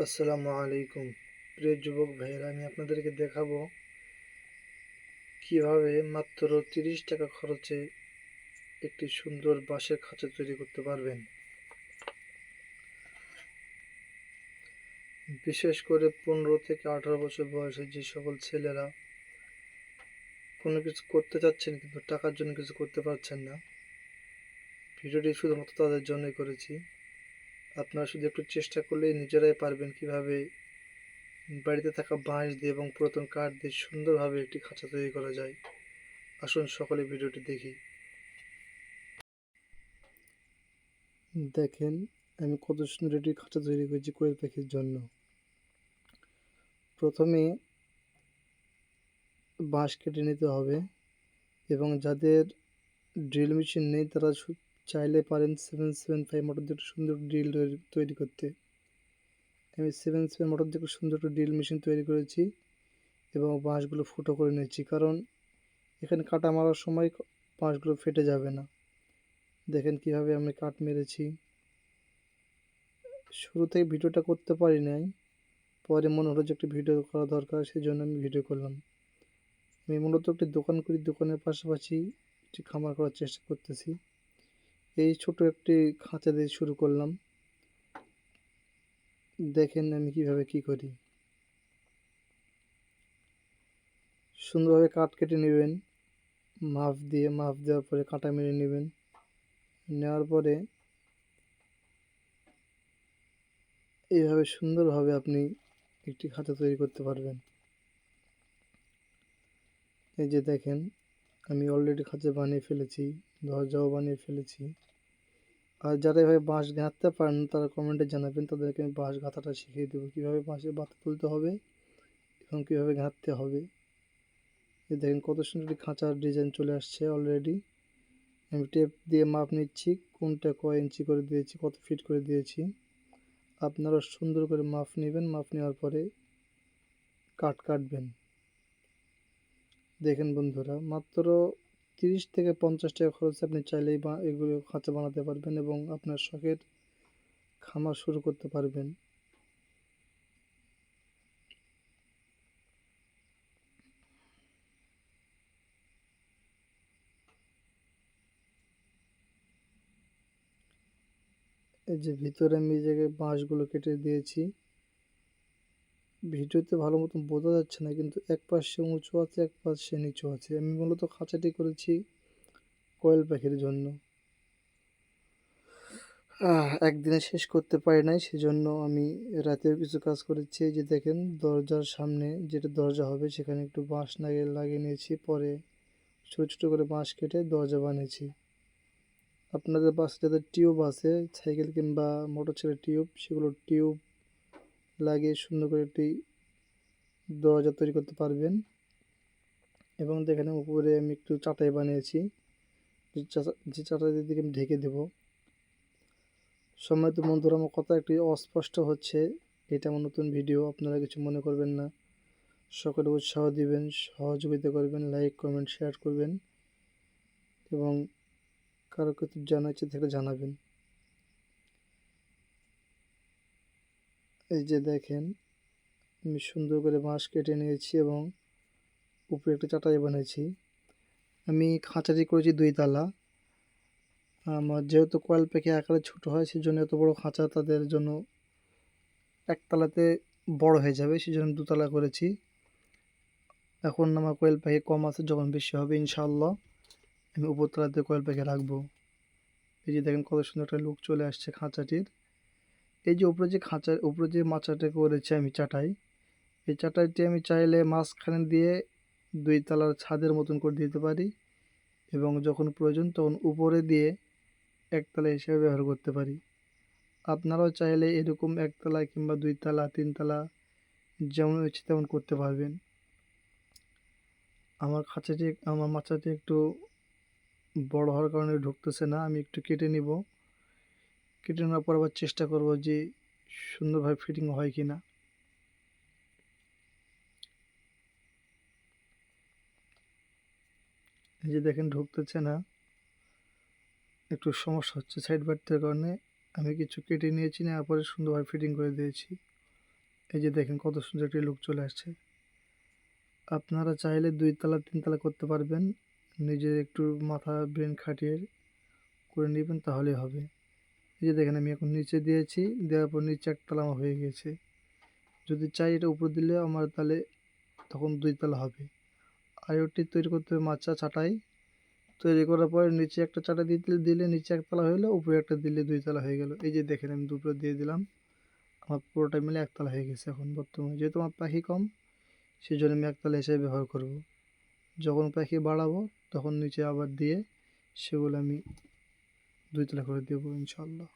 আসসালামু আলাইকুম। প্রিয় যুবক ভাইয়েরা, আমি আপনাদেরকে দেখাবো কিভাবে মাত্র 30 টাকা খরচে একটি সুন্দর বাঁশের খাঁচা তৈরি করতে পারবেন। বিশেষ করে 15 থেকে 18 বছর বয়সে যে সকল ছেলেরা কোনো কিছু করতে চাচ্ছেন কিন্তু টাকার জন্য কিছু করতে পারছেন না, ভিডিওটি শুধুমাত্র তাদের জন্যই করেছি। আপনারা শুধু একটু চেষ্টা করলেই নিজেরাই পারবেন কিভাবে বাড়িতে থাকা বাঁশ দিয়ে এবং পুরাতন কাঠ দিয়ে সুন্দরভাবে একটি খাঁচা তৈরি করা যায়। আসুন সকলে ভিডিওটি দেখি। দেখেন আমি কত সুন্দর একটি খাঁচা তৈরি করেছি কোয়েল পাখির জন্য। প্রথমে বাঁশ কেটে নিতে হবে এবং যাদের ড্রিল মেশিন নেই তারা চাইলে পারেন 775 মোটর দিয়ে সুন্দর ড্রিল তৈরি করতে। আমি 775 মোটর দিয়ে সুন্দর একটা ড্রিল মেশিন তৈরি করেছি এবং বাঁশগুলো ফুটো করে নিয়েছি, কারণ এখানে কাটা মারার সময় বাঁশগুলো ফেটে যাবে না। দেখেন কিভাবে আমি কাট মেরেছি। শুরু থেকে ভিডিওটা করতে পারি নাই, পরে মনে হলো যে একটি ভিডিও করা দরকার, সেই জন্য আমি ভিডিও করলাম। আমি মূলত একটি দোকান করি, দোকানের পাশাপাশি একটি খামার করার চেষ্টা করতেছি। এই ছোট একটি খাঁচা দিয়ে শুরু করলাম। দেখেন আমি কিভাবে কি করি। সুন্দরভাবে কাঠ কেটে নেবেন, মাপ দেওয়ার পরে কাটা মেরে নেবেন। নেওয়ার পরে এইভাবে সুন্দরভাবে আপনি একটি খাঁচা তৈরি করতে পারবেন। এই যে দেখেন আমি অলরেডি খাঁচা বানিয়ে ফেলেছি, দরজাও বানিয়ে ফেলেছি। আর যারা এভাবে বাঁশ গাঁথতে পারেন তারা কমেন্টে জানাবেন, তাদেরকে আমি বাঁশ গাঁথাটা শিখিয়ে দেবো, কীভাবে বাঁশের বাতা তুলতে হবে এবং কীভাবে গাঁথতে হবে। এই দেখেন কত সুন্দর একটি খাঁচার ডিজাইন চলে আসছে অলরেডি। আমি টেপ দিয়ে মাপ নিচ্ছি, কোনটা কয় ইঞ্চি করে দিয়েছি, কত ফিট করে দিয়েছি। আপনারা সুন্দর করে মাপ নেবেন, মাপ নেওয়ার পরে কাটবেন। দেখেন বন্ধুরা, মাত্র 30 থেকে 50 টাকা খরচে আপনি চাইলেই এগুলো খাঁচা বানাতে পারবেন এবং আপনার শখের খামার শুরু করতে পারবেন। এই যে ভিতরে আমি এই জায়গায় বাঁশগুলো কেটে দিয়েছি। ভিডিওতে ভালো মতন বোঝা যাচ্ছে না, কিন্তু এক পাশে উঁচু আছে, এক পাশে নিচু আছে। আমি মূলত খাঁচাটি করেছি কোয়েল পাখির জন্য। একদিনে শেষ করতে পারি নাই, সেজন্য আমি রাতেও কিছু কাজ করেছি। এই যে দেখেন দরজার সামনে যেটা দরজা হবে সেখানে একটু বাঁশ লাগিয়ে নিয়েছি, পরে ছোটো ছোটো করে বাঁশ কেটে দরজা বানিয়েছি। আপনাদের বাসায় যাদের টিউব আছে, সাইকেল কিংবা মোটর সাইকেলের টিউব, সেগুলো টিউব লাগিয়ে সুন্দর করে একটি দরজা তৈরি করতে পারবেন। এবং দেখেন উপরে আমি একটু চাটাই বানিয়েছি, যে চাটাই দিকে আমি ঢেকে দেবো। সম্মানিত বন্ধুরা, আমার কথা একটি অস্পষ্ট হচ্ছে, এটা আমার নতুন ভিডিও, আপনারা কিছু মনে করবেন না। সকলে উৎসাহ দিবেন, সহযোগিতা করবেন, লাইক কমেন্ট শেয়ার করবেন এবং কারো কিছু জানার ইচ্ছে থাকলে জানাবেন। এই যে দেখেন আমি সুন্দর করে বাঁশ কেটে নিয়েছি এবং উপরে একটা চাটাই বানিয়েছি। আমি খাঁচাটি করেছি 2 তালা। আমার যেহেতু কোয়েল পাখি আকারে ছোটো হয়, সেই জন্য এত বড় খাঁচা তাদের জন্য একতলাতে বড় হয়ে যাবে, সেই জন্য 2 তালা করেছি। এখন আমার কোয়েল পাখি কম আছে, যখন বেশি হবে ইনশাআল্লাহ আমি উপরতলাতে কোয়েল পাখি রাখবো। এই যে দেখেন কত সুন্দর একটা লুক চলে আসছে খাঁচাটির। এই যে উপরে যে মাচাটা করেছি আমি চাটাই, এই চাটাইটি আমি চাইলে মাঝখানে দিয়ে 2 তলার ছাদের মতন করে দিতে পারি এবং যখন প্রয়োজন তখন উপরে দিয়ে একতলা হিসেবে ব্যবহার করতে পারি। আপনারাও চাইলে এরকম একতলা কিংবা 2 তলা 3 তলা যেমন ইচ্ছে তেমন করতে পারবেন। আমার মাচাটি একটু বড় হওয়ার কারণে ঢুকতেছে না, আমি একটু কেটে নিব। কেটে নেওয়ার পর আবার চেষ্টা করব যে সুন্দরভাবে ফিটিং হয় কিনা। এই যে দেখেন ঢুকতেছে না, একটু সমস্যা হচ্ছে সাইড বাড়তে কারণে। আমি কিছু কেটে নিয়েছি, নেওয়ার পরে সুন্দরভাবে ফিটিং করে দিয়েছি। এই যে দেখেন কত সুন্দর একটি লুক চলে আসছে। আপনারা চাইলে 2 তলা 3 তলা করতে পারবেন। নিজে একটু মাথা ব্রেন খাটিয়ে করে নেবেন তাহলেই হবে। এই যে দেখেন আমি এখন নিচে দিয়েছি, দেওয়ার পর নিচে 1 তলা আমার হয়ে গেছে। যদি চাই এটা উপরে দিলে আমার তাহলে তখন 2 তলা হবে। আর ওটি তৈরি করতে হবে মাচা চাটাই। তৈরি করার পরে নিচে একটা চাটা দিলে নিচে 1 তলা হয়ে গেল, উপরে একটা দিলে 2 তলা হয়ে গেল। এই যে দেখেন আমি দুটো দিয়ে দিলাম। আমার পুরোটা মিলে 1 তলা হয়ে গেছে এখন বর্তমানে। যেহেতু আমার পাখি কম সেজন্য আমি 1 তলা হিসেবে ব্যবহার করব। যখন পাখি বাড়াবো তখন নিচে আবার দিয়ে সেগুলো আমি 2 তলা করে দেবো ইনশাআল্লাহ।